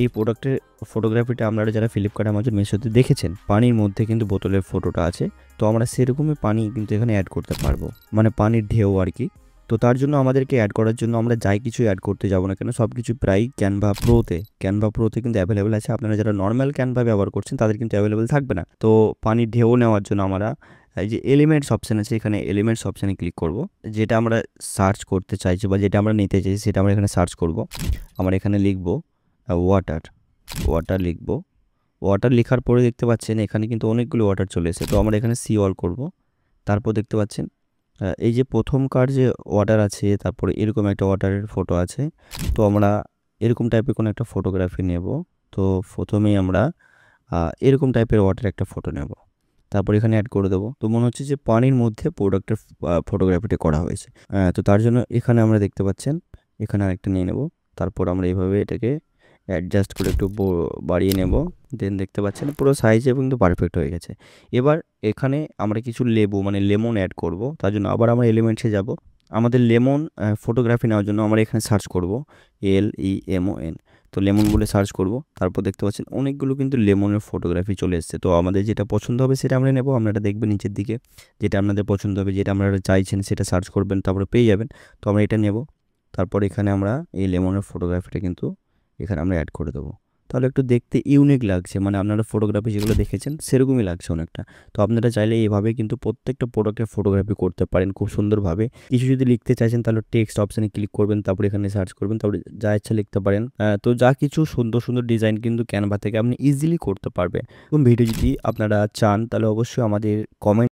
এই প্রোডাক্টের ফটোগ্রাফিটা আপনারা যারা ফ্লিপকার্ট, অ্যামাজন, মিশোতে দেখেছেন, পানির মধ্যে কিন্তু বোতলের ফটোটা আছে। তো আমরা সেরকমই পানি কিন্তু এখানে অ্যাড করতে পারবো, মানে পানির ঢেউ আর কি। তো তার জন্য আমাদেরকে অ্যাড করার জন্য আমরা যাই কিছু অ্যাড করতে যাব না কেন, সব কিছু প্রায় ক্যানভা প্রোতে কিন্তু অ্যাভেলেবেল আছে। আপনারা যারা নর্মাল ক্যানভা ব্যবহার করছেন তাদের কিন্তু অ্যাভেলেবেল থাকবে না। তো পানির ঢেউ নেওয়ার জন্য আমরা এই যে এলিমেন্টস অপশান আছে, এখানে এলিমেন্টস অপশানে ক্লিক করব। যেটা আমরা সার্চ করতে চাইছি বা যেটা আমরা নিতে চাইছি সেটা আমরা এখানে সার্চ করব। আমরা এখানে লিখব ওয়াটার, ওয়াটার লিখব। ওয়াটার লেখার পরে দেখতে পাচ্ছেন এখানে কিন্তু অনেকগুলো ওয়াটার চলে এসেছে। তো আমরা এখানে সি অল করব। তারপর দেখতে পাচ্ছেন এই যে প্রথমকার যে ওয়াটার আছে, তারপরে এরকম একটা ওয়াটারের ফটো আছে। তো আমরা এরকম টাইপের কোনো একটা ফটোগ্রাফি নেব। তো প্রথমেই আমরা এরকম টাইপের ওয়াটার একটা ফটো নেব, তারপর এখানে অ্যাড করে দেবো। তো মনে হচ্ছে যে পানির মধ্যে প্রোডাক্টের ফটোগ্রাফিটা করা হয়েছে। তো তার জন্য এখানে আমরা দেখতে পাচ্ছেন এখানে আরেকটা নিয়ে নেব। তারপর আমরা এইভাবে এটাকে অ্যাডজাস্ট করে একটু বাড়িয়ে নেব। দেন দেখতে পাচ্ছেন পুরো সাইজে কিন্তু পারফেক্ট হয়ে গেছে। এবার এখানে আমরা কিছু লেবু মানে লেমন অ্যাড করব। তার জন্য আবার আমরা এলিমেন্টসে যাব। আমাদের লেমন ফটোগ্রাফি নেওয়ার জন্য আমরা এখানে সার্চ করব LEMON। তো লেমন বলে সার্চ করব। তারপর দেখতে পাচ্ছেন অনেকগুলো কিন্তু লেমনের ফটোগ্রাফি চলে এসেছে। তো আমাদের যেটা পছন্দ হবে সেটা আমরা নেব। আপনারা দেখবেন নিচের দিকে যেটা আপনাদের পছন্দ হবে, যেটা আপনারা চাইছেন সেটা সার্চ করবেন, তারপরে পেয়ে যাবেন। তো আমরা এটা নেব। তারপর এখানে আমরা এই লেমনের ফটোগ্রাফিটা কিন্তু এখানে আমরা অ্যাড করে দেবো। তাহলে একটু দেখতে ইউনিক লাগছে, মানে আপনারা ফটোগ্রাফি যেগুলো দেখেছেন সেরকমই লাগছে অনেকটা। তো আপনারা চাইলে এইভাবে কিন্তু প্রত্যেকটা প্রোডাক্টের ফটোগ্রাফি করতে পারেন খুব সুন্দরভাবে। কিছু যদি লিখতে চাইছেন তাহলে টেক্সট অপশানে ক্লিক করবেন, তারপরে এখানে সার্চ করবেন, তারপরে যা ইচ্ছা লিখতে পারেন। তো যা কিছু সুন্দর সুন্দর ডিজাইন কিন্তু ক্যানভা থেকে আপনি ইজিলি করতে পারবেন। এবং ভিডিও যদি আপনারা চান তাহলে অবশ্যই আমাদের কমেন্ট